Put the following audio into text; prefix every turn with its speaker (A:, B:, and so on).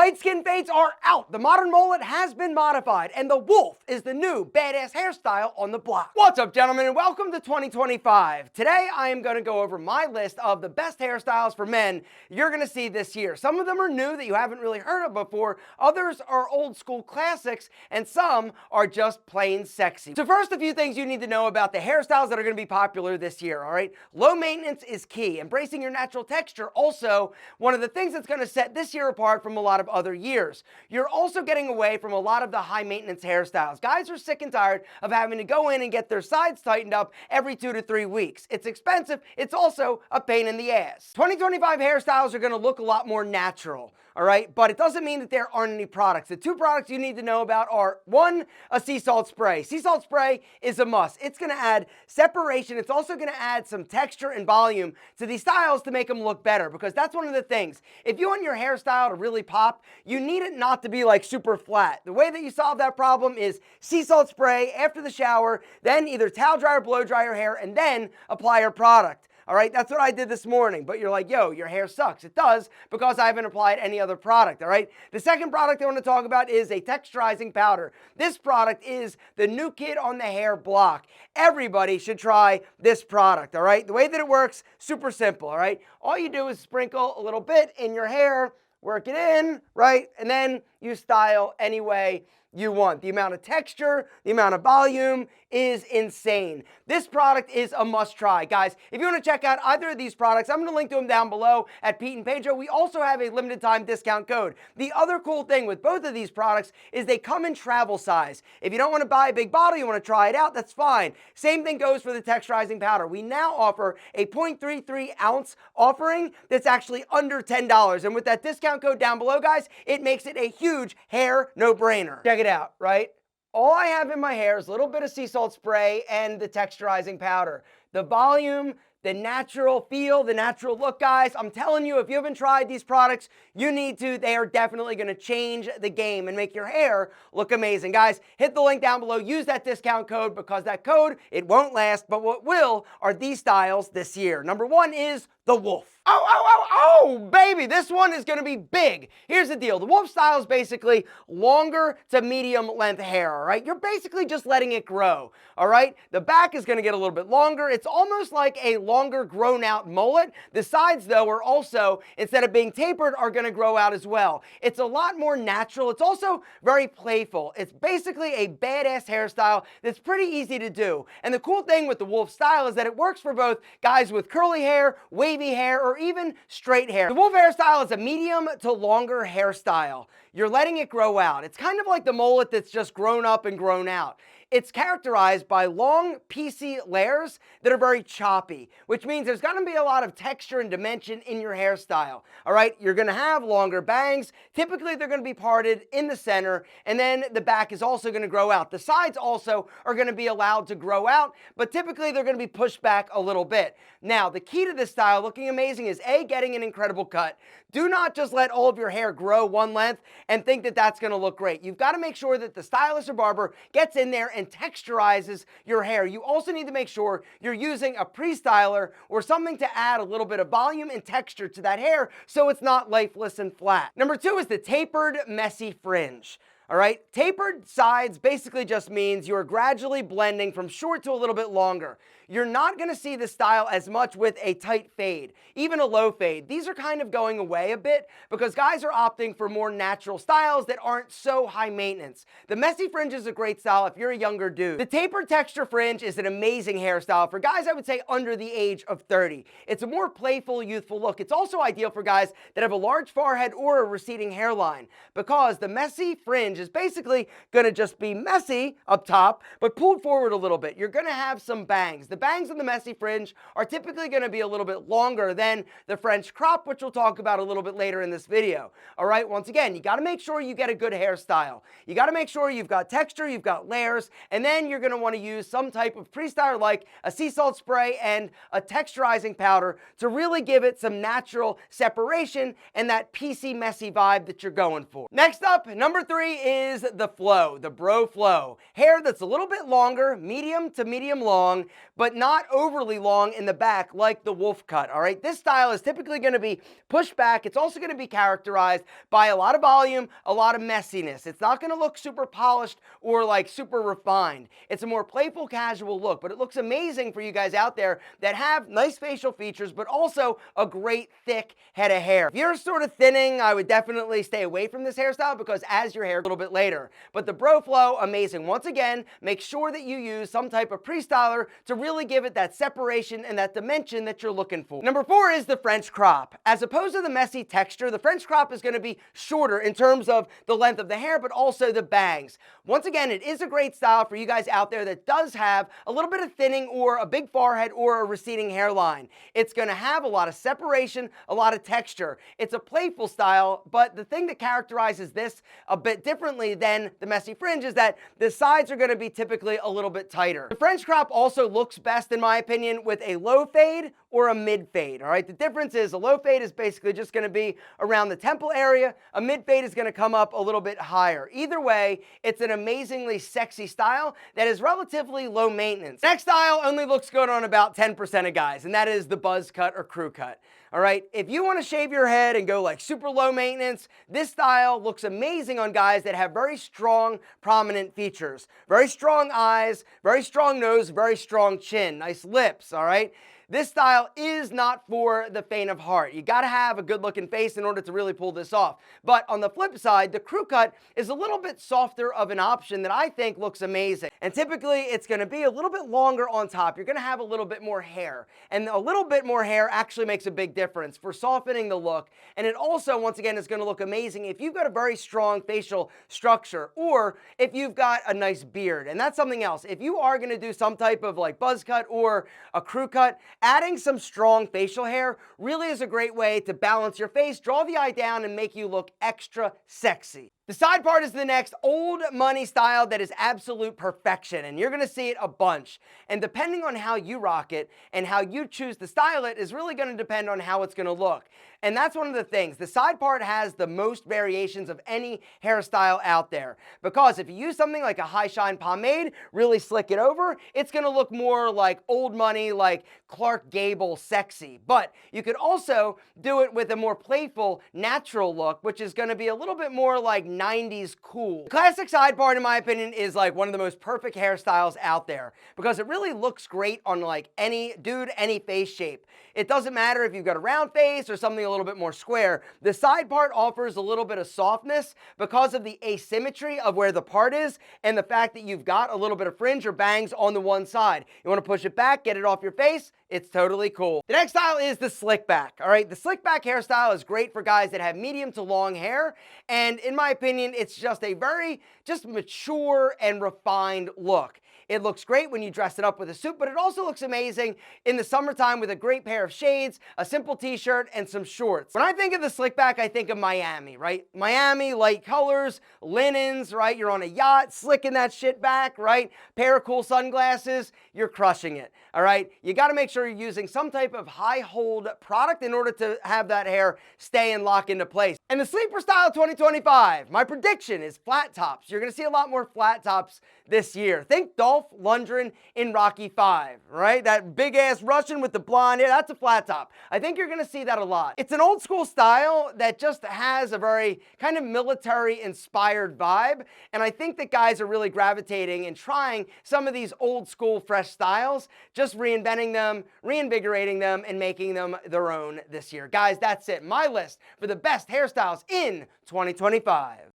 A: Tight skin fades are out. The modern mullet has been modified, and the wolf is the new badass hairstyle on the block. What's up, gentlemen, and welcome to 2025. Today, I am going to go over my list of the best hairstyles for men you're going to see this year. Some of them are new that you haven't really heard of before. Others are old school classics, and some are just plain sexy. So first, a few things you need to know about the hairstyles that are going to be popular this year, all right? Low maintenance is key. Embracing your natural texture, also one of the things that's going to set this year apart from a lot of other years. You're also getting away from a lot of the high maintenance hairstyles. Guys are sick and tired of having to go in and get their sides tightened up every 2 to 3 weeks. It's expensive. It's also a pain in the ass. 2025 hairstyles are going to look a lot more natural, all right? But it doesn't mean that there aren't any products. The two products you need to know about are, one, a sea salt spray. Sea salt spray is a must. It's going to add separation. It's also going to add some texture and volume to these styles to make them look better, because that's one of the things. If you want your hairstyle to really pop, you need it not to be like super flat. The way that you solve that problem is sea salt spray after the shower, then either towel dry or blow dry your hair, and then apply your product. All right, that's what I did this morning. But you're like, yo, your hair sucks. It does, because I haven't applied any other product, all right? The second product I want to talk about is a texturizing powder. This product is the new kid on the hair block. Everybody should try this product, all right? The way that it works, super simple, all right? All you do is sprinkle a little bit in your hair, work it in, right? And then you style any way you want. The amount of texture, the amount of volume is insane. This product is a must try. Guys, if you want to check out either of these products, I'm going to link to them down below at Pete and Pedro. We also have a limited time discount code. The other cool thing with both of these products is they come in travel size. If you don't want to buy a big bottle, you want to try it out, that's fine. Same thing goes for the texturizing powder. We now offer a 0.33 ounce offering that's actually under $10. And with that discount code down below, guys, it makes it a huge hair no-brainer. Check it out, right? All I have in my hair is a little bit of sea salt spray and the texturizing powder. The volume, the natural feel, the natural look, guys, I'm telling you, if you haven't tried these products, you need to. They are definitely going to change the game and make your hair look amazing. Guys, hit the link down below. Use that discount code, because that code, it won't last, but what will are these styles this year. Number one is the wolf. Oh, baby, this one is going to be big. Here's the deal. The wolf style is basically longer to medium length hair, all right? You're basically just letting it grow, all right? The back is going to get a little bit longer. It's almost like a longer grown out mullet. The sides, though, are also, instead of being tapered, are going to grow out as well. It's a lot more natural. It's also very playful. It's basically a badass hairstyle that's pretty easy to do. And the cool thing with the wolf style is that it works for both guys with curly hair, wavy hair, or even straight hair. The wolf hairstyle is a medium to longer hairstyle. You're letting it grow out. It's kind of like the mullet that's just grown up and grown out. It's characterized by long, piecey layers that are very choppy, which means there's going to be a lot of texture and dimension in your hairstyle. All right, you're going to have longer bangs. Typically, they're going to be parted in the center, and then the back is also going to grow out. The sides also are going to be allowed to grow out, but typically they're going to be pushed back a little bit. Now, the key to this style looking amazing is A, getting an incredible cut. Do not just let all of your hair grow one length and think that that's going to look great. You've got to make sure that the stylist or barber gets in there and texturizes your hair. You also need to make sure you're using a pre-styler or something to add a little bit of volume and texture to that hair so it's not lifeless and flat. Number two is the tapered messy fringe. All right, tapered sides basically just means you're gradually blending from short to a little bit longer. You're not going to see this style as much with a tight fade, even a low fade. These are kind of going away a bit because guys are opting for more natural styles that aren't so high maintenance. The messy fringe is a great style if you're a younger dude. The tapered texture fringe is an amazing hairstyle for guys, I would say, under the age of 30. It's a more playful, youthful look. It's also ideal for guys that have a large forehead or a receding hairline, because the messy fringe is basically going to just be messy up top, but pulled forward a little bit. You're going to have some bangs. The bangs on the messy fringe are typically going to be a little bit longer than the French crop, which we'll talk about a little bit later in this video. All right, once again, you got to make sure you get a good hairstyle. You got to make sure you've got texture, you've got layers, and then you're going to want to use some type of pre-styler like a sea salt spray and a texturizing powder to really give it some natural separation and that piecey, messy vibe that you're going for. Next up, number three is the flow, the bro flow. Hair that's a little bit longer, medium to medium long, but but not overly long in the back like the wolf cut, all right? This style is typically going to be pushed back. It's also going to be characterized by a lot of volume, a lot of messiness. It's not going to look super polished or like super refined. It's a more playful, casual look, but it looks amazing for you guys out there that have nice facial features, but also a great thick head of hair. If you're sort of thinning, I would definitely stay away from this hairstyle because as your hair a little bit later. But the bro flow, amazing. Once again, make sure that you use some type of pre-styler to really give it that separation and that dimension that you're looking for. Number 4 is the French crop. As opposed to the messy texture, the French crop is going to be shorter in terms of the length of the hair, but also the bangs. Once again, it is a great style for you guys out there that does have a little bit of thinning or a big forehead or a receding hairline. It's going to have a lot of separation, a lot of texture. It's a playful style, but the thing that characterizes this a bit differently than the messy fringe is that the sides are going to be typically a little bit tighter. The French crop also looks best, in my opinion, with a low fade or a mid fade, all right? The difference is a low fade is basically just going to be around the temple area. A mid fade is going to come up a little bit higher. Either way, it's an amazingly sexy style that is relatively low maintenance. Next style only looks good on about 10% of guys, and that is the buzz cut or crew cut. All right, if you want to shave your head and go like super low maintenance, this style looks amazing on guys that have very strong, prominent features. Very strong eyes, very strong nose, very strong chin, nice lips, all right? This style is not for the faint of heart. You gotta have a good looking face in order to really pull this off. But on the flip side, the crew cut is a little bit softer of an option that I think looks amazing. And typically it's gonna be a little bit longer on top. You're gonna have a little bit more hair. And a little bit more hair actually makes a big difference for softening the look. And it also, once again, is gonna look amazing if you've got a very strong facial structure or if you've got a nice beard. And that's something else. If you are gonna do some type of like buzz cut or a crew cut, adding some strong facial hair really is a great way to balance your face, draw the eye down, and make you look extra sexy. The side part is the next old money style that is absolute perfection, and you're gonna see it a bunch. And depending on how you rock it and how you choose to style it is really gonna depend on how it's gonna look. And that's one of the things. The side part has the most variations of any hairstyle out there. Because if you use something like a high shine pomade, really slick it over, it's gonna look more like old money, like Clark Gable sexy. But you could also do it with a more playful, natural look, which is gonna be a little bit more like 90s cool. The classic side part, in my opinion, is like one of the most perfect hairstyles out there because it really looks great on like any dude, any face shape. It doesn't matter if you've got a round face or something a little bit more square. The side part offers a little bit of softness because of the asymmetry of where the part is and the fact that you've got a little bit of fringe or bangs on the one side. You want to push it back, get it off your face, it's totally cool. The next style is the Slickback, all right? The Slickback hairstyle is great for guys that have medium to long hair, and in my opinion, it's just a very mature and refined look. It looks great when you dress it up with a suit, but it also looks amazing in the summertime with a great pair of shades, a simple t-shirt, and some shorts. When I think of the Slickback, I think of Miami, right? Miami, light colors, linens, right? You're on a yacht, slicking that shit back, right? Pair of cool sunglasses, you're crushing it, all right? You gotta make sure you're using some type of high hold product in order to have that hair stay and lock into place. And the Sleeper Style 2025, my prediction is flat tops. You're gonna see a lot more flat tops this year. Think Dolph Lundgren in Rocky 5, right? That big ass Russian with the blonde hair, that's a flat top. I think you're gonna see that a lot. It's an old school style that just has a very kind of military inspired vibe. And I think that guys are really gravitating and trying some of these old school fresh styles, just reinventing them, reinvigorating them, and making them their own this year. Guys, that's it. My list for the best hairstyles in 2025.